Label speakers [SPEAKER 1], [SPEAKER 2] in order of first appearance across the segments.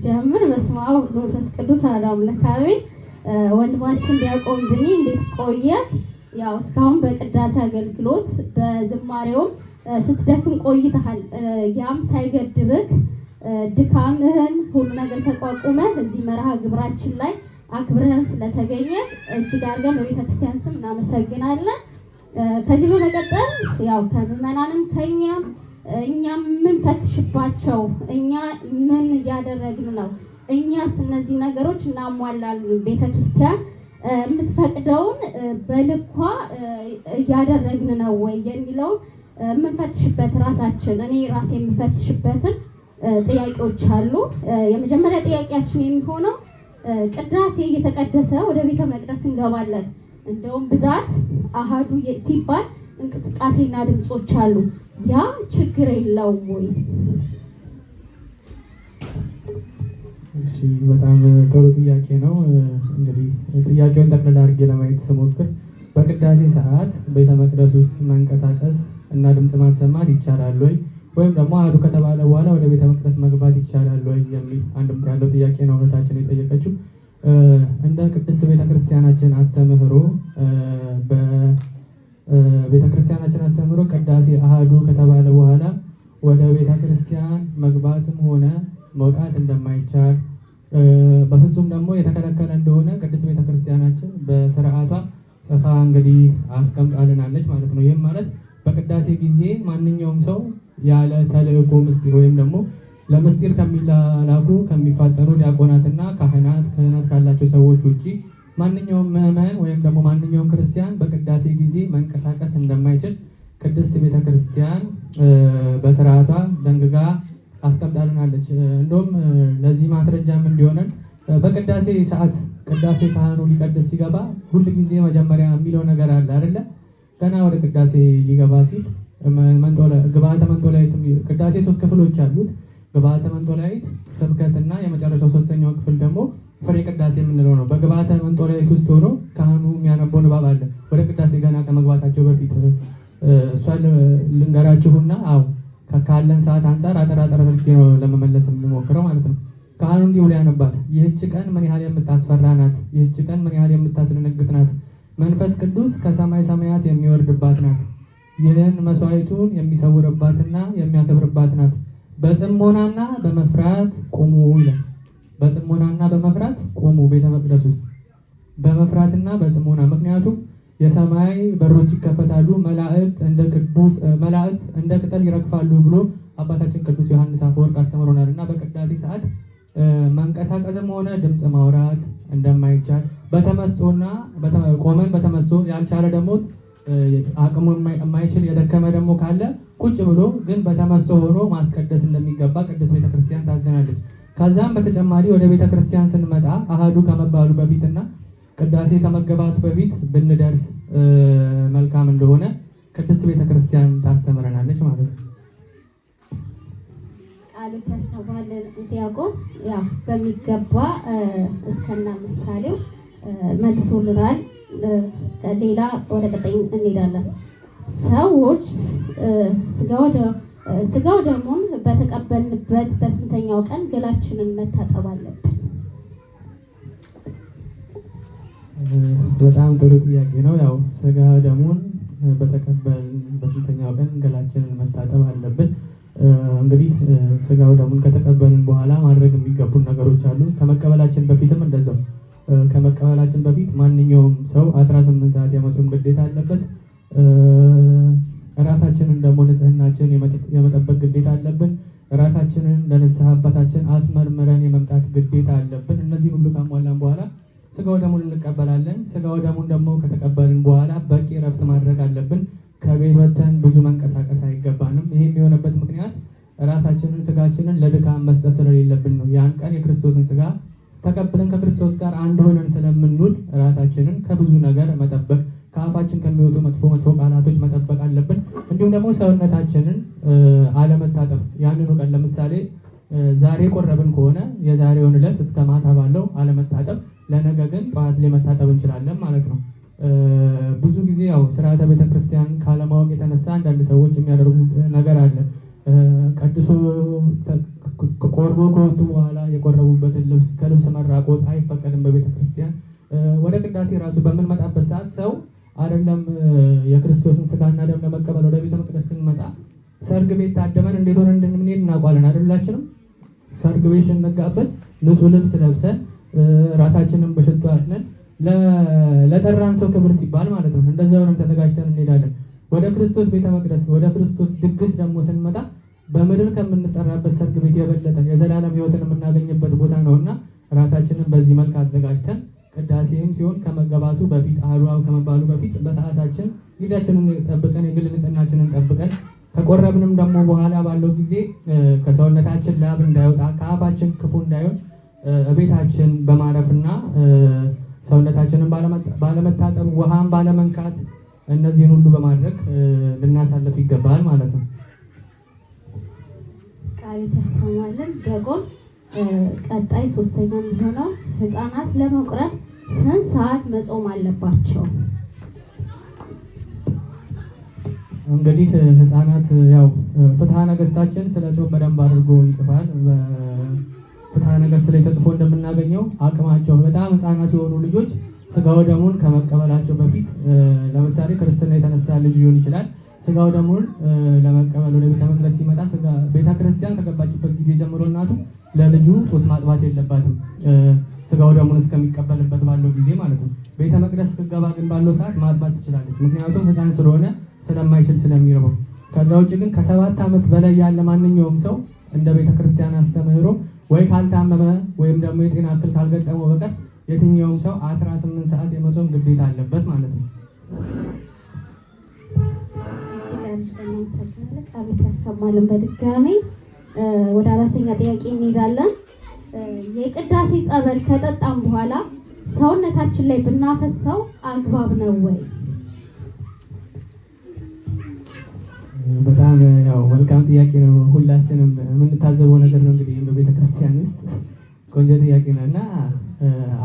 [SPEAKER 1] ልጀምር። በስመ አብ ወወልድ ወመንፈስ ቅዱስ አሐዱ አምላክ አሜን። ወንድማችን ዲያቆን ብኒ እንዴት ቆየ? ያው እስካሁን በቅዳሴ አገልግሎት በዝማሬውም ስትደክም ቆይተሃል። ያም ሳይገድብክ ድካምህን ሁሉ ነገር ተቋቁመህ እዚህ መርሃ ግብራችን ላይ አክብረህን ስለተገኘ እጅግ አድርገን በቤተክርስቲያን ስም እናመሰግናለን። ከዚህ በመቀጠል ያው ከምዕመናንም ከኛም እኛም የምንፈትሽባቸው እኛ ምን እያደረግን ነው፣ እኛስ እነዚህ ነገሮች እናሟላለን፣ ቤተክርስቲያን የምትፈቅደውን በልኳ እያደረግን ነው ወይ የሚለውን የምንፈትሽበት ራሳችን እኔ ራሴ የምፈትሽበትን ጥያቄዎች አሉ። የመጀመሪያ ጥያቄያችን የሚሆነው ቅዳሴ እየተቀደሰ ወደ ቤተ መቅደስ እንገባለን። እንደውም ብዛት አሃዱ ሲባል እንቅስቃሴና ድምጾች አሉ። ያ ችግር የለውም ወይ?
[SPEAKER 2] እሺ፣ በጣም ጥሩ ጥያቄ ነው። እንግዲህ ጥያቄውን ጠቅልላ አድርጌ ለማየት ስሞክር በቅዳሴ ሰዓት ቤተ መቅደስ ውስጥ መንቀሳቀስ እና ድምፅ ማሰማት ይቻላል ወይ? ወይም ደግሞ አሐዱ ከተባለ በኋላ ወደ ቤተ መቅደስ መግባት ይቻላል ወይ የሚል አንድምታ ያለው ጥያቄ ነው እህታችን የጠየቀችው። እንደ ቅድስት ቤተክርስቲያናችን አስተምህሮ በቤተክርስቲያናችን አስተምህሮ ቅዳሴ አሐዱ ከተባለ በኋላ ወደ ቤተክርስቲያን መግባትም ሆነ መውጣት እንደማይቻል በፍጹም ደግሞ የተከለከለ እንደሆነ ቅድስት ቤተክርስቲያናችን በስርዓቷ ጽፋ እንግዲህ አስቀምጣልናለች ማለት ነው። ይህም ማለት በቅዳሴ ጊዜ ማንኛውም ሰው ያለ ተልእኮ ምስጢር ወይም ደግሞ ለምስጢር ከሚላላኩ ከሚፋጠሩ ዲያቆናትና ክህነት ካላቸው ሰዎች ውጪ ማንኛውም ምዕመን ወይም ደግሞ ማንኛውም ክርስቲያን በቅዳሴ ጊዜ መንቀሳቀስ እንደማይችል ቅድስት ቤተክርስቲያን በስርዓቷ ደንግጋ አስቀምጣልናለች። እንደውም ለዚህ ማስረጃም እንዲሆነን በቅዳሴ ሰዓት ቅዳሴ ካህኑ ሊቀድስ ሲገባ ሁል ጊዜ መጀመሪያ የሚለው ነገር አለ አይደለ? ገና ወደ ቅዳሴ ሊገባ ሲል ግብአተ መንጦላዕት ቅዳሴ 3 ክፍሎች አሉት። ግብአተ መንጦላዕት፣ ስብከትና የመጨረሻው 3ኛው ክፍል ደግሞ ፍሬ ቅዳሴ የምንለው ነው። በግብአተ መንጦላዕት ውስጥ ሆኖ ካህኑ የሚያነበው ንባብ አለ ወደ ቅዳሴ ገና ከመግባታቸው በፊት። እሷን ልንገራችሁና ካለን ሰዓት አንጻር አጠር አድርጌ ነው ለመመለስ የምንሞክረው ማለት ነው። ካህኑ እንዲህ ብሎ ያነባል። ይህች ቀን ምን ያህል የምታስፈራ ናት! ይህች ቀን ምን ያህል የምታስደነግጥ ናት! መንፈስ ቅዱስ ከሰማይ ሰማያት የሚወርድባት ናት። ይህን መስዋዕቱን የሚሰውርባትና የሚያከብርባት ናት። በጽሞናና በመፍራት ቁሙ ይላል። በጽሞናና በመፍራት ቁሙ ቤተ መቅደስ ውስጥ በመፍራትና በጽሞና። ምክንያቱም የሰማይ በሮች ይከፈታሉ፣ መላእክት እንደ ቅጠል ይረግፋሉ ብሎ አባታችን ቅዱስ ዮሐንስ አፈወርቅ አስተምሮናል። እና በቅዳሴ ሰዓት መንቀሳቀስም ሆነ ድምፅ ማውራት እንደማይቻል በተመስጦና ቆመን በተመስጦ ያልቻለ ደግሞ አቅሙ የማይችል የደከመ ደግሞ ካለ ቁጭ ብሎ ግን በተመስጦ ሆኖ ማስቀደስ እንደሚገባ ቅድስት ቤተክርስቲያን ታዘናለች። ከዛም በተጨማሪ ወደ ቤተክርስቲያን ስንመጣ አሐዱ ከመባሉ በፊትና ቅዳሴ ከመገባቱ በፊት ብንደርስ መልካም እንደሆነ ቅድስት ቤተክርስቲያን ታስተምረናለች ማለት ነው።
[SPEAKER 1] ቃሉ ተሰባለን ዲያቆን ያው በሚገባ እስከና ምሳሌው መልሶልናል። ሌላ ወደ ቀጣይ እንሄዳለን። ሰዎች ስጋው ደሙን በተቀበልንበት በስንተኛው ቀን ገላችንን መታጠብ አለብን?
[SPEAKER 2] በጣም ጥሩ ጥያቄ ነው። ያው ስጋ ደሙን በተቀበልን በስንተኛው ቀን ገላችንን መታጠብ አለብን? እንግዲህ ስጋው ደሙን ከተቀበልን በኋላ ማድረግ የሚገቡን ነገሮች አሉ። ከመቀበላችን በፊትም እንደዛው። ከመቀበላችን በፊት ማንኛውም ሰው 18 ሰዓት የመጾም ግዴታ አለበት። ራሳችንን ደግሞ ንጽህናችን የመጠበቅ ግዴታ አለብን። ራሳችንን ለንስሐ አባታችን አስመርምረን የመምጣት ግዴታ አለብን። እነዚህ ሁሉ ካሟላን በኋላ ስጋው ደሙን እንቀበላለን። ስጋው ደሙን ደግሞ ከተቀበልን በኋላ በቂ እረፍት ማድረግ አለብን። ከቤት ወጥተን ብዙ መንቀሳቀስ አይገባንም። ይህ የሚሆነበት ምክንያት ራሳችንን ስጋችንን ለድካም መስጠት ስለሌለብን ነው። ያን ቀን የክርስቶስን ስጋ ተቀብለን ከክርስቶስ ጋር አንድ ሆነን ስለምንውል ራሳችንን ከብዙ ነገር መጠበቅ፣ ከአፋችን ከሚወጡ መጥፎ ቃላቶች መጠበቅ አለብን። እንዲሁም ደግሞ ሰውነታችንን አለመታጠብ። ያንኑ ቀን ለምሳሌ ዛሬ ቆረብን ከሆነ የዛሬውን ዕለት እስከ ማታ ባለው አለመታጠብ፣ ለነገ ግን ጠዋት ላይ መታጠብ እንችላለን ማለት ነው። ብዙ ጊዜ ያው ስርዓተ ቤተክርስቲያን ካለማወቅ የተነሳ አንዳንድ ሰዎች የሚያደርጉት ነገር አለ። ቀድሶ ቆርቦ ከወጡ በኋላ የቆረቡበት ከልብስ መራቆት አይፈቀድም በቤተ ክርስቲያን። ወደ ቅዳሴ ራሱ በምንመጣበት ሰዓት ሰው አይደለም የክርስቶስን ስጋና ደም ለመቀበል ወደ ቤተ መቅደስ ስንመጣ ሰርግ ቤት ታደመን እንዴት ሆነ እንደምንሄድ እናውቃለን አይደላችንም? ሰርግ ቤት ስንጋበዝ ንጹህ ልብስ ለብሰን ራሳችንን በሽቶ አጥነን ለጠራን ሰው ክብር ሲባል ማለት ነው እንደዚያ ሆነን ተዘጋጅተን እንሄዳለን። ወደ ክርስቶስ ቤተ መቅደስ ወደ ክርስቶስ ድግስ ደግሞ ስንመጣ በምድር ከምንጠራበት ሰርግ ቤት የበለጠ የዘላለም ሕይወትን የምናገኝበት ቦታ ነውና ራሳችንን በዚህ መልክ አዘጋጅተን ቅዳሴም ሲሆን ከመገባቱ በፊት አሐዱ አብ ከመባሉ በፊት በሰዓታችን ጊዜያችንን ጠብቀን የግል ንጽህናችንን ጠብቀን ከቆረብንም ደግሞ በኋላ ባለው ጊዜ ከሰውነታችን ላብ እንዳይወጣ ከአፋችን ክፉ እንዳይሆን ቤታችን በማረፍና ሰውነታችንን ባለመታጠብ ውሃን ባለመንካት እነዚህን ሁሉ በማድረግ ልናሳልፍ ይገባል ማለት ነው።
[SPEAKER 1] ቃሪት ያሰማልን። ዲያቆን ቀጣይ ሶስተኛ የሚሆነው ህፃናት ለመቁረብ ስንት ሰዓት መጾም አለባቸው?
[SPEAKER 2] እንግዲህ ህፃናት ያው ፍትሐ ነገስታችን ስለ ጾም በደንብ አድርጎ ይጽፋል። በፍትሐ ነገስት ላይ ተጽፎ እንደምናገኘው አቅማቸው በጣም ህፃናት የሆኑ ልጆች ስጋው ደሙን ከመቀበላቸው በፊት ለምሳሌ ክርስትና የተነሳ ልጅ ሊሆን ይችላል። ስጋው ደሙን ለመቀበል ወደ ቤተ መቅደስ ሲመጣ ቤተ ክርስቲያን ከገባችበት ጊዜ ጀምሮ እናቱ ለልጁ ጡት ማጥባት የለባትም፣ ስጋው ደሙን እስከሚቀበልበት ባለው ጊዜ ማለት ነው። ቤተ መቅደስ ስትገባ ግን ባለው ሰዓት ማጥባት ትችላለች፣ ምክንያቱም ህፃን ስለሆነ ስለማይችል ስለሚርበው። ከዛ ውጭ ግን ከ7 ዓመት በላይ ያለ ማንኛውም ሰው እንደ ቤተ ክርስቲያን አስተምህሮ ወይ ካልታመመ ወይም ደግሞ የጤና እክል ካልገጠመው በቀር የትኛውም ሰው 18 ሰዓት የመጾም ግዴታ አለበት ማለት ነው።
[SPEAKER 1] እጅግ አድርገን እናመሰግናለን። ቃቤት ያሰማልን። በድጋሚ ወደ አራተኛ ጥያቄ እንሄዳለን። የቅዳሴ ጸበል ከጠጣም በኋላ ሰውነታችን ላይ ብናፈሰው አግባብ ነው ወይ?
[SPEAKER 2] በጣም ያው መልካም ጥያቄ ነው። ሁላችንም የምንታዘበው ነገር ነው። እንግዲህ በቤተክርስቲያን ውስጥ ቆንጆ ጥያቄ ነው እና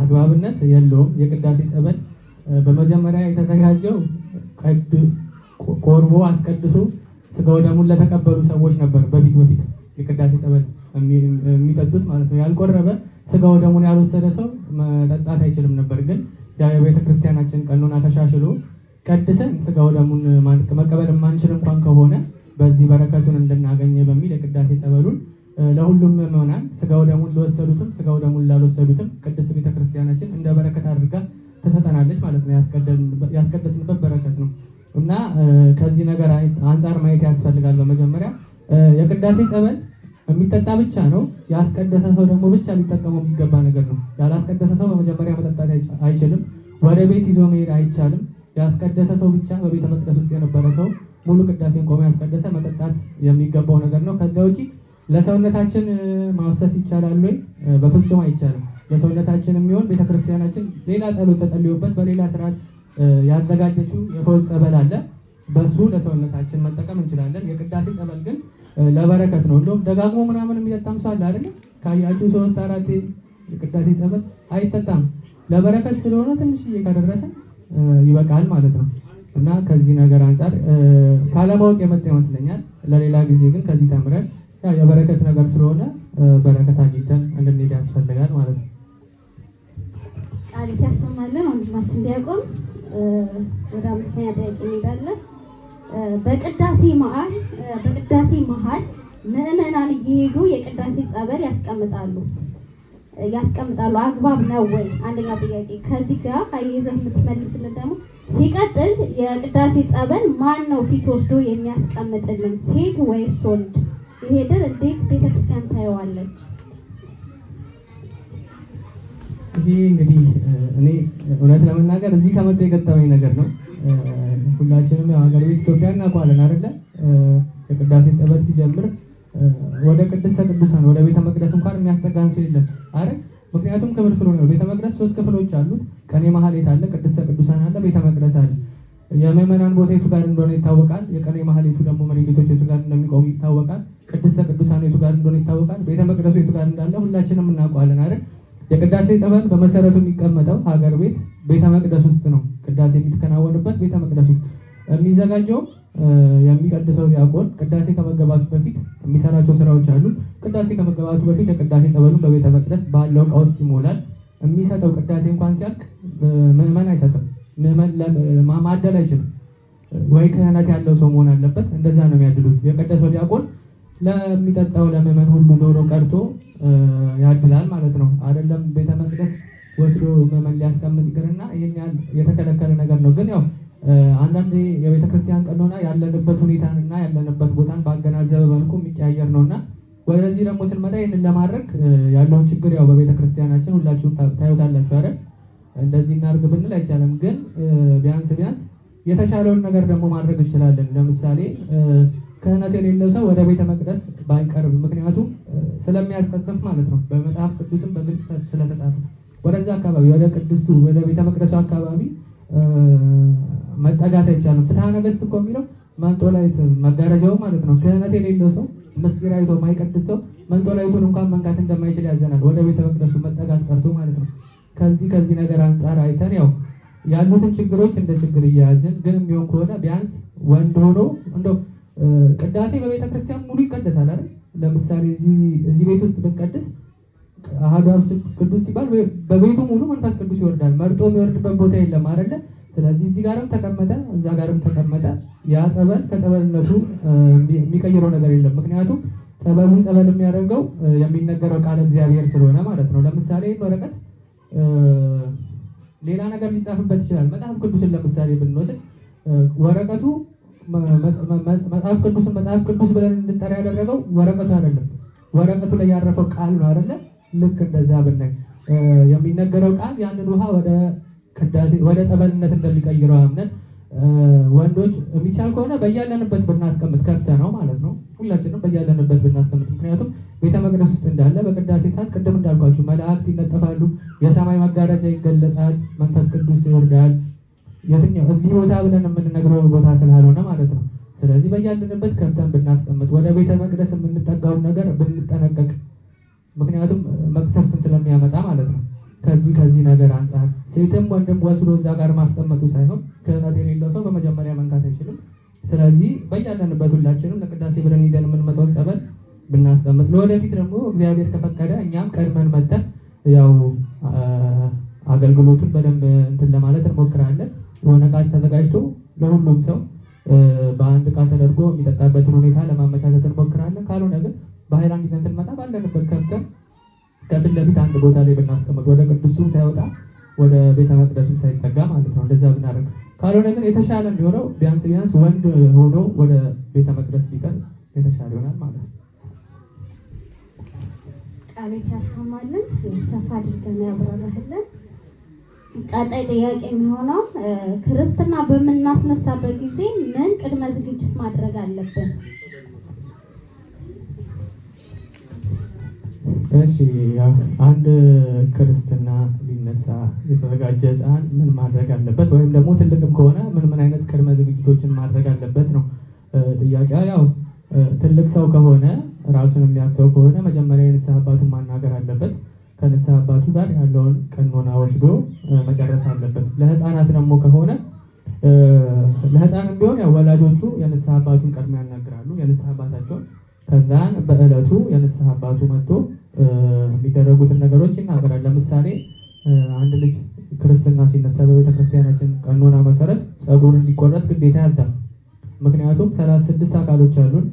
[SPEAKER 2] አግባብነት የለውም። የቅዳሴ ጸበል በመጀመሪያ የተዘጋጀው ቆርቦ አስቀድሶ ስጋው ደሙን ለተቀበሉ ሰዎች ነበር። በፊት የቅዳሴ ጸበል የሚጠጡት ማለት ነው። ያልቆረበ ስጋው ደሙን ያልወሰደ ሰው መጠጣት አይችልም ነበር። ግን ያው የቤተክርስቲያናችን ቀኖና ተሻሽሎ ቀድሰን ስጋው ደሙን መቀበል የማንችል እንኳን ከሆነ በዚህ በረከቱን እንድናገኘ በሚል የቅዳሴ ጸበሉን ለሁሉም ምዕመናን ስጋው ደሙን ለወሰዱትም ስጋው ደሙን ላልወሰዱትም ቅድስት ቤተክርስቲያናችን እንደ በረከት አድርጋ ትሰጠናለች ማለት ነው። ያስቀደስንበት በረከት ነው እና ከዚህ ነገር አንጻር ማየት ያስፈልጋል። በመጀመሪያ የቅዳሴ ጸበል የሚጠጣ ብቻ ነው። ያስቀደሰ ሰው ደግሞ ብቻ ሊጠቀመው የሚገባ ነገር ነው። ያላስቀደሰ ሰው በመጀመሪያ መጠጣት አይችልም። ወደ ቤት ይዞ መሄድ አይቻልም። ያስቀደሰ ሰው ብቻ በቤተ መቅደስ ውስጥ የነበረ ሰው ሙሉ ቅዳሴን ቆሞ ያስቀደሰ መጠጣት የሚገባው ነገር ነው። ከዛ ውጪ ለሰውነታችን ማፍሰስ ይቻላል ወይ? በፍጹም አይቻልም። ለሰውነታችን የሚሆን ቤተክርስቲያናችን ሌላ ጸሎት ተጸልዮበት በሌላ ስርዓት ያዘጋጀችው የፈውስ ጸበል አለ። በሱ ለሰውነታችን መጠቀም እንችላለን። የቅዳሴ ጸበል ግን ለበረከት ነው። እንደውም ደጋግሞ ምናምን የሚጠጣም ሰው አለ አይደል? ካያችሁ 3-4 የቅዳሴ ጸበል አይጠጣም። ለበረከት ስለሆነ ትንሽዬ ከደረሰ ይበቃል ማለት ነው እና ከዚህ ነገር አንጻር ካለማወቅ የመጣ ይመስለኛል። ለሌላ ጊዜ ግን ከዚህ ተምረን የበረከት ነገር ስለሆነ በረከት አግኝተን እንድንሄድ ያስፈልጋል ማለት ነው።
[SPEAKER 1] ቃሊት ያሰማልን ወንድማችን ዲያቆን። ወደ 5ኛ ጥያቄ እንሄዳለን። በቅዳሴ መሀል ምዕመናን እየሄዱ የቅዳሴ ጸበል ያስቀምጣሉ አግባብ ነው ወይ? አንደኛው ጥያቄ። ከዚህ ጋር አያይዘህ የምትመልስልን ደግሞ ሲቀጥል የቅዳሴ ጸበል ማን ነው ፊት ወስዶ የሚያስቀምጥልን ሴት ወይስ ወንድ? ይሄንን እንዴት ቤተክርስቲያን ታየዋለች?
[SPEAKER 2] እንግዲህ እኔ እውነት ለመናገር እዚህ ከመጣ የገጠመኝ ነገር ነው። ሁላችንም ሀገር ቤት ኢትዮጵያ እናውቀዋለን አይደለ? የቅዳሴ ጸበል ሲጀምር ወደ ቅድስተ ቅዱሳን ወደ ቤተ መቅደስ እንኳን የሚያስጠጋን ሰው የለም አይደል? ምክንያቱም ክብር ስለሆነ ነው። ቤተ መቅደስ 3 ክፍሎች አሉት። ቀኔ ማህሌት አለ፣ ቅድስተ ቅዱሳን አለ፣ ቤተ መቅደስ አለ። የምዕመናን ቦታ የቱ ጋር እንደሆነ ይታወቃል። የቀኔ ማህሌቱ ደግሞ መሪጌቶች የቱ ጋር እንደሚቆሙ ይታወቃል። ቅድስተ ቅዱሳን የቱ ጋር እንደሆነ ይታወቃል። ቤተ መቅደሱ የቱ ጋር እንዳለ ሁላችንም እናውቀዋለን አይደል? የቅዳሴ ጸበል በመሰረቱ የሚቀመጠው ሀገር ቤት ቤተ መቅደስ ውስጥ ነው። ቅዳሴ የሚከናወንበት ቤተ መቅደስ ውስጥ የሚዘጋጀው የሚቀድሰው ዲያቆን ቅዳሴ ከመገባቱ በፊት የሚሰራቸው ስራዎች አሉ። ቅዳሴ ከመገባቱ በፊት የቅዳሴ ጸበሉን በቤተ መቅደስ ባለው ዕቃ ውስጥ ይሞላል። የሚሰጠው ቅዳሴ እንኳን ሲያልቅ ምዕመን አይሰጥም። ምዕመን ማደል አይችልም። ወይ ክህነት ያለው ሰው መሆን አለበት። እንደዛ ነው የሚያድሉት። የቀደሰው ዲያቆን ለሚጠጣው ለምዕመን ሁሉ ዞሮ ቀርቶ ያድላል ማለት ነው። አይደለም ቤተ መቅደስ ወስዶ ምዕመን ሊያስቀምጥ ይቅርና ይህን ያህል የተከለከለ ነገር ነው። ግን ያው አንዳንዴ የቤተ ክርስቲያን ቀኖና ያለንበት ሁኔታንና ያለንበት ቦታን ባገናዘበ መልኩ የሚቀያየር ነውና ወደዚህ ደግሞ ስንመጣ ይህንን ለማድረግ ያለውን ችግር ያው በቤተ ክርስቲያናችን ሁላችሁም ታዩታላችሁ አይደል? እንደዚህ እናድርግ ብንል አይቻልም። ግን ቢያንስ የተሻለውን ነገር ደግሞ ማድረግ እንችላለን። ለምሳሌ ክህነት የሌለው ሰው ወደ ቤተ መቅደስ ባይቀርብ፣ ምክንያቱም ስለሚያስቀስፍ ማለት ነው። በመጽሐፍ ቅዱስም በግልጽ ስለተጻፈ ወደዛ አካባቢ ወደ ቤተ መቅደሱ አካባቢ መጠጋት አይቻልም። ፍትሐ ነገሥት እኮ የሚለው መንጦላይት መጋረጃው ማለት ነው። ክህነት የሌለው ሰው ምስጢር አይቶ የማይቀድስ ሰው መንጦላይቱን እንኳን መንካት እንደማይችል ያዘናል። ወደ ቤተ መቅደሱ መጠጋት ቀርቶ ማለት ነው። ከዚህ ነገር አንጻር አይተን ያው ያሉትን ችግሮች እንደ ችግር እየያዝን ግን የሚሆን ከሆነ ቢያንስ ወንድ ሆኖ እንደው ቅዳሴ በቤተ ክርስቲያን ሙሉ ይቀደሳል አይደል? ለምሳሌ እዚህ ቤት ውስጥ ብንቀድስ አሐዱ አብ ቅዱስ ሲባል በቤቱ ሙሉ መንፈስ ቅዱስ ይወርዳል። መርጦ የሚወርድበት ቦታ የለም አይደለ? ስለዚህ እዚህ ጋርም ተቀመጠ እዛ ጋርም ተቀመጠ ያ ጸበል ከጸበልነቱ የሚቀይረው ነገር የለም። ምክንያቱም ጸበሉን ጸበል የሚያደርገው የሚነገረው ቃል እግዚአብሔር ስለሆነ ማለት ነው። ለምሳሌ ወረቀት ሌላ ነገር ሊጻፍበት ይችላል። መጽሐፍ ቅዱስን ለምሳሌ ብንወስድ ወረቀቱ መጽሐፍ ቅዱስ ብለን እንድንጠራ ያደረገው ወረቀቱ አይደለም፣ ወረቀቱ ላይ ያረፈው ቃል ነው አይደለ? ልክ እንደዛ ብናይ የሚነገረው ቃል ያንን ውሃ ወደ ቅዳሴ ወደ ጸበልነት እንደሚቀይረው አምነን ወንዶች የሚቻል ከሆነ በያለንበት ብናስቀምጥ ከፍተ ነው ማለት ነው። ሁላችንም በያለንበት ብናስቀምጥ፣ ምክንያቱም ቤተ መቅደስ ውስጥ እንዳለ በቅዳሴ ሰዓት ቅድም እንዳልኳችሁ መላእክት ይነጠፋሉ፣ የሰማይ መጋረጃ ይገለጻል፣ መንፈስ ቅዱስ ይወርዳል። የትኛው እዚህ ቦታ ብለን የምንነግረው ቦታ ስላልሆነ ማለት ነው። ስለዚህ በያለንበት ከፍተን ብናስቀምጥ፣ ወደ ቤተ መቅደስ የምንጠጋውን ነገር ብንጠነቀቅ፣ ምክንያቱም መቅሰፍትን ስለሚያመጣ ማለት ነው። ከዚህ ነገር አንጻር ሴትም ወንድም ወስዶ እዛ ጋር ማስቀመጡ ሳይሆን ክህነት የሌለው ሰው በመጀመሪያ መንካት አይችልም። ስለዚህ በያለንበት ሁላችንም ለቅዳሴ ብለን ይዘን የምንመጣውን ጸበል ብናስቀምጥ፣ ለወደፊት ደግሞ እግዚአብሔር ከፈቀደ እኛም ቀድመን መጠን ያው አገልግሎቱን በደንብ እንትን ለማለት እንሞክራለን። የሆነ ቃል ተዘጋጅቶ ለሁሉም ሰው በአንድ ቃል ተደርጎ የሚጠጣበትን ሁኔታ ለማመቻቸት እንሞክራለን። ካልሆነ ግን በሃይላንድ ይዘን ስንመጣ ባለንበት ከፍተን ከፊት ለፊት አንድ ቦታ ላይ ብናስቀምጥ ወደ ቅዱሱም ሳይወጣ ወደ ቤተ መቅደሱም ሳይጠጋ ማለት ነው። እንደዛ ብናደርግ፣ ካልሆነ ግን የተሻለ የሚሆነው ቢያንስ ወንድ ሆኖ ወደ ቤተ መቅደስ ቢቀርብ የተሻለ ይሆናል ማለት ነው።
[SPEAKER 1] ቃሌት ያሰማልን፣ ሰፋ አድርገን ያብራራህልን። ቀጣይ ጥያቄ የሚሆነው ክርስትና በምናስነሳበት ጊዜ ምን ቅድመ ዝግጅት ማድረግ አለብን?
[SPEAKER 2] እሺ፣ አንድ ክርስትና ሊነሳ የተዘጋጀ ሕፃን ምን ማድረግ አለበት? ወይም ደግሞ ትልቅም ከሆነ ምን አይነት ቅድመ ዝግጅቶችን ማድረግ አለበት ነው ጥያቄ። ያው ትልቅ ሰው ከሆነ ራሱን የሚያውቅ ሰው ከሆነ መጀመሪያ የንስሐ አባቱን ማናገር አለበት። ከንስሐ አባቱ ጋር ያለውን ቀኖና ወስዶ መጨረስ አለበት። ለሕፃናት ደግሞ ከሆነ ለሕፃንም ቢሆን ያው ወላጆቹ የንስሐ አባቱን ቀድሞ ያናግራሉ፣ የንስሐ አባታቸውን። ከዛን በዕለቱ የንስሐ አባቱ መጥቶ የሚደረጉትን ነገሮች ይናገራል። ለምሳሌ አንድ ልጅ ክርስትና ሲነሳ በቤተክርስቲያናችን ቀኖና መሰረት ፀጉር እንዲቆረጥ ግዴታ ያዛል። ምክንያቱም 36 አካሎች አሉን።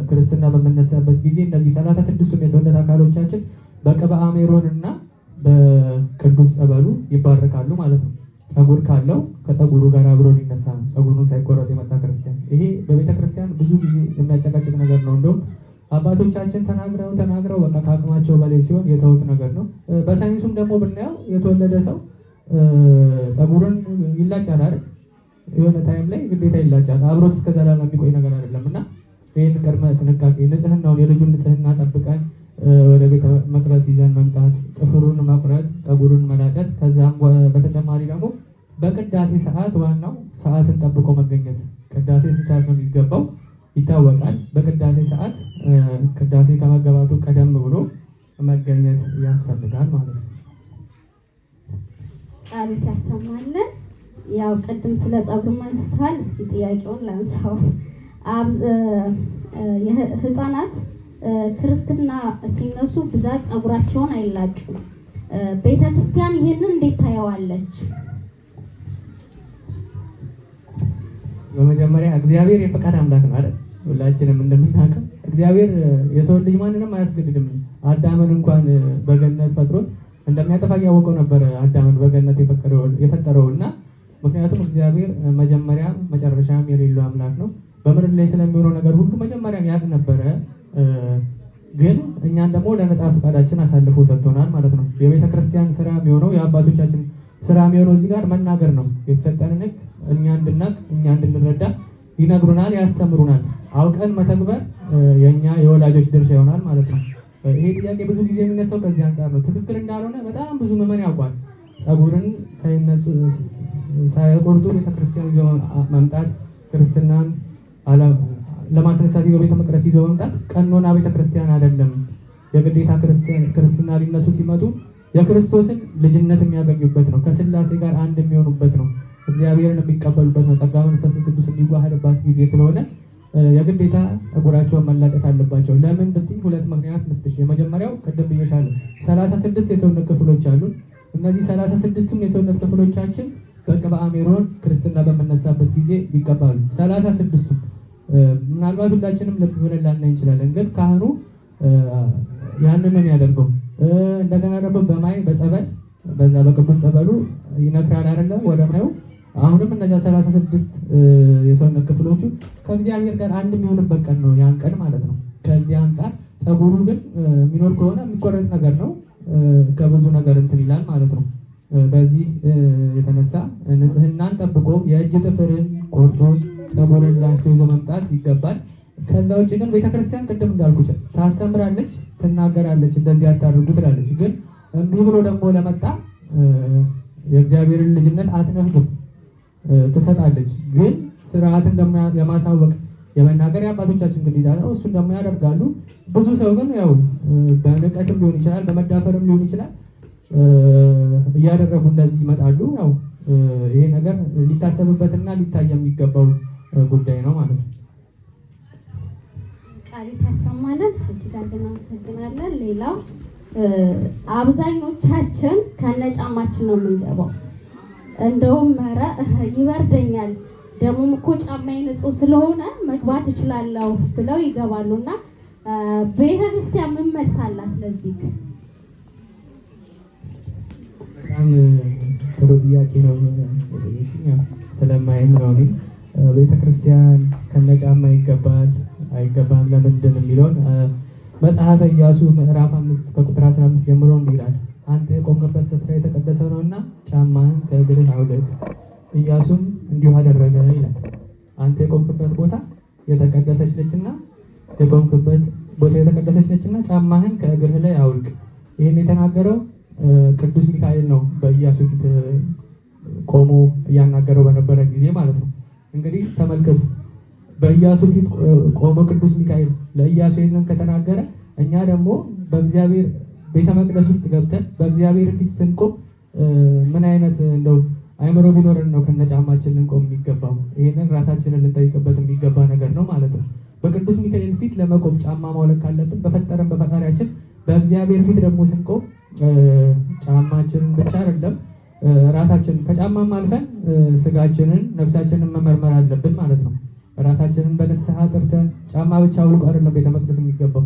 [SPEAKER 2] ክርስትና በምነሳበት ጊዜ እነዚህ 36ቱም የሰውነት አካሎቻችን በቅብአ ሜሮን እና በቅዱስ ጸበሉ ይባረካሉ ማለት ነው። ፀጉር ካለው ከፀጉሩ ጋር አብሮ ሊነሳ ነው፣ ፀጉሩን ሳይቆረጥ የመጣ ክርስቲያን። ይሄ በቤተክርስቲያን ብዙ ጊዜ የሚያጨቃጭቅ ነገር ነው። እንደውም አባቶቻችን ተናግረው በቃ ከአቅማቸው በላይ ሲሆን የተውት ነገር ነው። በሳይንሱም ደግሞ ብናየው የተወለደ ሰው ፀጉሩን ይላጫል አይደል? የሆነ ታይም ላይ ግዴታ ይላጫል። አብሮት እስከ ዘላለም የሚቆይ ነገር አይደለም እና ይህን ቅድመ ጥንቃቄ ንጽህናውን የልጁን ንጽህና ጠብቀን ወደ ቤተ መቅደስ ይዘን መምጣት፣ ጥፍሩን መቁረጥ፣ ፀጉሩን መላጨት። ከዛም በተጨማሪ ደግሞ በቅዳሴ ሰዓት ዋናው ሰዓትን ጠብቆ መገኘት። ቅዳሴ ስንት ሰዓት ነው የሚገባው ይታወቃል። በቅዳሴ ሰዓት ቅዳሴ ከመገባቱ ቀደም ብሎ መገኘት ያስፈልጋል ማለት ነው።
[SPEAKER 1] ቃሉት ያሰማልን። ያው ቅድም ስለ ጸጉር መንስተሃል። እስኪ ጥያቄውን ላንሳው። ህፃናት ክርስትና ሲነሱ ብዛት ጸጉራቸውን አይላጩም። ቤተ ክርስቲያን ይሄንን እንዴት ታየዋለች?
[SPEAKER 2] በመጀመሪያ እግዚአብሔር የፈቃድ አምላክ ነው አይደል? ሁላችንም እንደምናውቀው እግዚአብሔር የሰው ልጅ ማንንም አያስገድድም። አዳምን እንኳን በገነት ፈጥሮት እንደሚያጠፋ ያወቀው ነበር አዳምን በገነት የፈጠረውና ምክንያቱም እግዚአብሔር መጀመሪያ መጨረሻም የሌለው አምላክ ነው። በምድር ላይ ስለሚሆነው ነገር ሁሉ መጀመሪያም ያውቅ ነበረ። ግን እኛን ደግሞ ለነጻ ፈቃዳችን አሳልፎ ሰጥቶናል ማለት ነው። የቤተ ክርስቲያን ስራ የሚሆነው የአባቶቻችን ስራ የሚሆነው እዚህ ጋር መናገር ነው። የተሰጠንን ሕግ እኛ እንድናቅ እኛ እንድንረዳ ይነግሩናል፣ ያስተምሩናል። አውቀን መተግበር የእኛ የወላጆች ድርሻ ይሆናል ማለት ነው። ይሄ ጥያቄ ብዙ ጊዜ የሚነሳው ከዚህ አንጻር ነው። ትክክል እንዳልሆነ በጣም ብዙ ምዕመን ያውቋል። ጸጉርን ሳይቆርጡ ቤተክርስቲያን ይዞ መምጣት፣ ክርስትናን ለማስነሳት ይዞ ቤተ መቅደስ ይዞ መምጣት ቀኖና ቤተክርስቲያን አይደለም። የግዴታ ክርስትና ሊነሱ ሲመጡ የክርስቶስን ልጅነት የሚያገኙበት ነው። ከስላሴ ጋር አንድ የሚሆኑበት ነው። እግዚአብሔርን የሚቀበሉበት ነው። ጸጋ መንፈስ ቅዱስ የሚዋሃድባት ጊዜ ስለሆነ የግዴታ ጸጉራቸውን መላጨት አለባቸው። ለምን ብትይ ሁለት ምክንያት ልስጥሽ። የመጀመሪያው ቅድም ብዬሻለሁ፣ 36 የሰውነት ክፍሎች አሉ። እነዚህ 36ቱም የሰውነት ክፍሎቻችን በቅብአ ሜሮን ክርስትና በምነሳበት ጊዜ ይቀባሉ። 36ቱም ምናልባት ሁላችንም ልብ ብለን ላናይ እንችላለን፣ ግን ካህኑ ያንን ነው የሚያደርገው። እንደገና ደግሞ በማይ በጸበል በዛ በቅዱስ ጸበሉ ይነክራል አይደለም ወደ ማዩ። አሁንም እነዚያ 36 የሰውነት ክፍሎቹ ከእግዚአብሔር ጋር አንድ የሚሆንበት ቀን ነው ያን ቀን ማለት ነው። ከዚህ አንጻር ጸጉሩ ግን የሚኖር ከሆነ የሚቆረጥ ነገር ነው፣ ከብዙ ነገር እንትን ይላል ማለት ነው። በዚህ የተነሳ ንጽህናን ጠብቆ የእጅ ጥፍርን ቆርጦ ጸጉርን ላጭቶ ይዞ መምጣት ይገባል። ከዛ ውጭ ግን ቤተክርስቲያን ቅድም እንዳልኩት ታስተምራለች፣ ትናገራለች፣ እንደዚህ አታድርጉ ትላለች። ግን እምቢ ብሎ ደግሞ ለመጣ የእግዚአብሔርን ልጅነት አትነፍግም፣ ትሰጣለች። ግን ስርዓትን ደግሞ የማሳወቅ የመናገር የአባቶቻችን ግዴታ ነው። እሱን ደግሞ ያደርጋሉ። ብዙ ሰው ግን ያው በንቀትም ሊሆን ይችላል፣ በመዳፈርም ሊሆን ይችላል እያደረጉ እንደዚህ ይመጣሉ። ያው ይሄ ነገር ሊታሰብበትና ሊታይ የሚገባው ጉዳይ ነው ማለት ነው።
[SPEAKER 1] ቃሊት ያሰማልን። እጅግ አድርገን እናመሰግናለን። ሌላው አብዛኞቻችን ከነጫማችን ነው የምንገባው። እንደውም ኧረ ይበርደኛል ደግሞም እኮ ጫማዬ ንጹህ ስለሆነ መግባት እችላለሁ ብለው ይገባሉና ቤተክርስቲያን ምን መልስ አላት ለዚህ?
[SPEAKER 2] በጣም ጥሩ ጥያቄ ነው። ስለማይም ነው ቤተክርስቲያን ከነጫማ ይገባል አይገባም ለምንድን የሚለውን መጽሐፈ ኢያሱ ምዕራፍ 5 ከቁጥር 15 ጀምሮ እንዲህ ይላል። አንተ የቆምክበት ስፍራ የተቀደሰ ነውና ጫማህን ከእግርህ አውልቅ። ኢያሱም እንዲሁ አደረገ ይላል። አንተ የቆምክበት ቦታ የተቀደሰች ነችና ጫማህን ከእግርህ ላይ አውልቅ። ይህን የተናገረው ቅዱስ ሚካኤል ነው። በኢያሱ ፊት ቆሞ እያናገረው በነበረ ጊዜ ማለት ነው። እንግዲህ ተመልከቱ፣ በኢያሱ ፊት ቆሞ ቅዱስ ሚካኤል ለኢያሱ ይህንን ከተናገረ እኛ ደግሞ በእግዚአብሔር ቤተ መቅደስ ውስጥ ገብተን በእግዚአብሔር ፊት ስንቆም ምን አይነት እንደው አይምሮ ቢኖረን ነው ከነጫማችን ልንቆም የሚገባው? ይህንን ራሳችንን ልንጠይቅበት የሚገባ ነገር ነው ማለት ነው። በቅዱስ ሚካኤል ፊት ለመቆም ጫማ ማውለቅ ካለብን በፈጠረን በፈጣሪያችን በእግዚአብሔር ፊት ደግሞ ስንቆም ጫማችንን ብቻ አይደለም ራሳችንን ከጫማም አልፈን ስጋችንን ነፍሳችንን መመርመር አለብን ማለት ነው። ራሳችንን በንስሐ ጥርተን ጫማ ብቻ አውልቆ አይደለም ቤተ መቅደስ የሚገባው።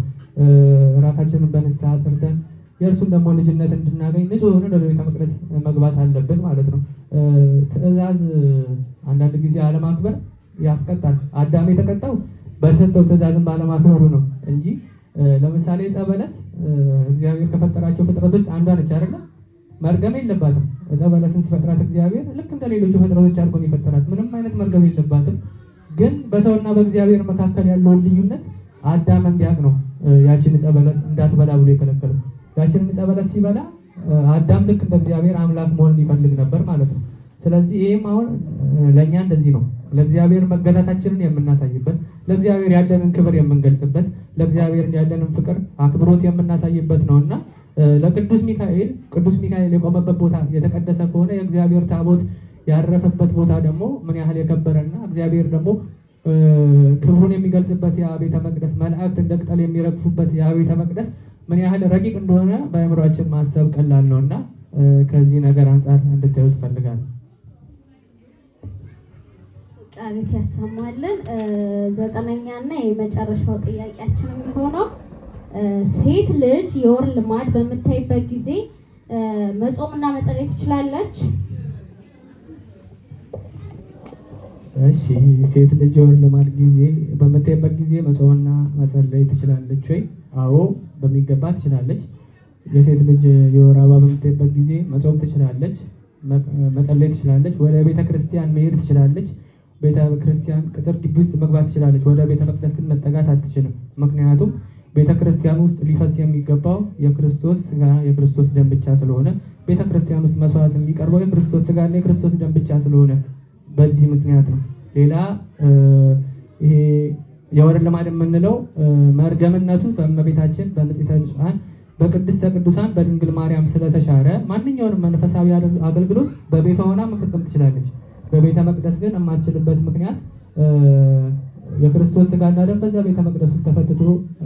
[SPEAKER 2] ራሳችንን በንስሐ ጥርተን የእርሱን ደግሞ ልጅነት እንድናገኝ ንጹህ ሆነ ወደ ቤተ መቅደስ መግባት አለብን ማለት ነው። ትእዛዝ አንዳንድ ጊዜ አለማክበር ያስቀጣል። አዳም የተቀጣው በተሰጠው ትእዛዝን ባለማክበሩ ነው እንጂ ለምሳሌ ዕፀ በለስ እግዚአብሔር ከፈጠራቸው ፍጥረቶች አንዷ ነች አይደለም? መርገም የለባትም። ዕፀ በለስን ሲፈጥራት እግዚአብሔር ልክ እንደ ሌሎቹ ፍጥረቶች አድርጎ ነው የፈጠራት። ምንም አይነት መርገም የለባትም። ግን በሰውና በእግዚአብሔር መካከል ያለውን ልዩነት አዳም እንዲያውቅ ነው ያችን ዕፀ በለስ እንዳትበላ ብሎ የከለከለው። ያችን ዕፀ በለስ ሲበላ አዳም ልክ እንደ እግዚአብሔር አምላክ መሆን ይፈልግ ነበር ማለት ነው። ስለዚህ ይህም አሁን ለእኛ እንደዚህ ነው። ለእግዚአብሔር መገዛታችንን የምናሳይበት፣ ለእግዚአብሔር ያለንን ክብር የምንገልጽበት፣ ለእግዚአብሔር ያለንን ፍቅር አክብሮት የምናሳይበት ነው እና ቅዱስ ሚካኤል የቆመበት ቦታ የተቀደሰ ከሆነ የእግዚአብሔር ታቦት ያረፈበት ቦታ ደግሞ ምን ያህል የከበረና እግዚአብሔር ደግሞ ክብሩን የሚገልጽበት ያ ቤተ መቅደስ መላእክት እንደ ቅጠል የሚረግፉበት ያ ቤተ መቅደስ ምን ያህል ረቂቅ እንደሆነ በአእምሯችን ማሰብ ቀላል ነውና ከዚህ ነገር አንጻር እንድታዩ ትፈልጋለሁ።
[SPEAKER 1] ቃሉት ያሰማልን። ዘጠነኛና የመጨረሻው ጥያቄያችን የሚሆነው ሴት ልጅ የወር ልማድ በምታይበት ጊዜ መጾምና መጸለይ ትችላለች?
[SPEAKER 2] እሺ፣ ሴት ልጅ የወር ልማድ ጊዜ በምታይበት ጊዜ መጾምና መጸለይ ትችላለች ወይ? አዎ፣ በሚገባ ትችላለች። የሴት ልጅ የወር አበባ በምታይበት ጊዜ መጾም ትችላለች፣ መጸለይ ትችላለች፣ ወደ ቤተ ክርስቲያን መሄድ ትችላለች፣ ቤተ ክርስቲያን ቅጽር ግቢ ውስጥ መግባት ትችላለች። ወደ ቤተ መቅደስ ግን መጠጋት አትችልም። ምክንያቱም ቤተ ክርስቲያን ውስጥ ሊፈስ የሚገባው የክርስቶስ ስጋ የክርስቶስ ደም ብቻ ስለሆነ፣ ቤተ ክርስቲያን ውስጥ መስዋዕት የሚቀርበው የክርስቶስ ስጋና የክርስቶስ ደም ብቻ ስለሆነ በዚህ ምክንያት ነው። ሌላ ይሄ የወር ልማድ የምንለው መርገምነቱ በእመቤታችን በንጽሕተ ንጹሐን በቅድስተ ቅዱሳን በድንግል ማርያም ስለተሻረ ማንኛውንም መንፈሳዊ አገልግሎት በቤቷ ሆና መፈጸም ትችላለች። በቤተ መቅደስ ግን የማትችልበት ምክንያት የክርስቶስ ስጋና ደም በዛ ቤተ መቅደስ ውስጥ ተፈትቶ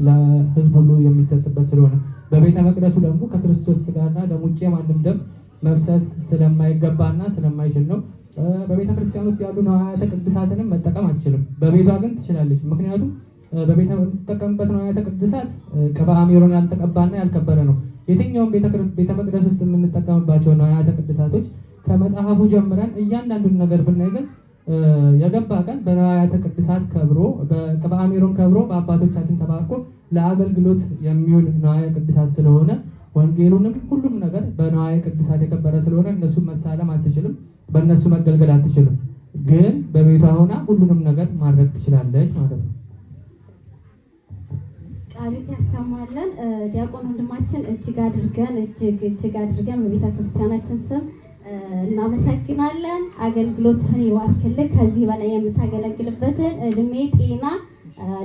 [SPEAKER 2] ለሕዝብ ሁሉ የሚሰጥበት ስለሆነ፣ በቤተ መቅደሱ ደግሞ ከክርስቶስ ስጋና ደም ውጭ ማንም ደም መፍሰስ ስለማይገባና ስለማይችል ነው። በቤተ ክርስቲያን ውስጥ ያሉ ንዋያተ ቅድሳትንም መጠቀም አትችልም። በቤቷ ግን ትችላለች። ምክንያቱም በቤተ የምትጠቀምበት ንዋያተ ቅድሳት ቅብአ ሜሮን ያልተቀባና ያልከበረ ነው። የትኛውም ቤተ መቅደስ ውስጥ የምንጠቀምባቸው ንዋያተ ቅድሳቶች ከመጽሐፉ ጀምረን እያንዳንዱን ነገር ብናይ ግን የገባ ቀን በንዋያተ ቅድሳት ከብሮ በቅብአ ሜሮን ከብሮ በአባቶቻችን ተባርኮ ለአገልግሎት የሚውል ንዋየ ቅድሳት ስለሆነ ወንጌሉንም ሁሉም ነገር በንዋየ ቅድሳት የከበረ ስለሆነ እነሱ መሳለም አትችልም፣ በእነሱ መገልገል አትችልም። ግን በቤቷ ሆና ሁሉንም ነገር ማድረግ ትችላለች ማለት ነው።
[SPEAKER 1] ቃሉት ያሰማልን። ዲያቆን ወንድማችን እጅግ አድርገን በቤተ ክርስቲያናችን ስም እናመሰግናለን። አገልግሎትህን ይባርክልህ። ከዚህ በላይ የምታገለግልበትን እድሜ፣ ጤና፣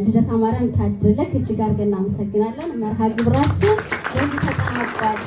[SPEAKER 1] ልደታ ማርያም ታድለክ። እጅግ አድርገን እናመሰግናለን። መርሃ ግብራችን በዚህ ተጠናቋል።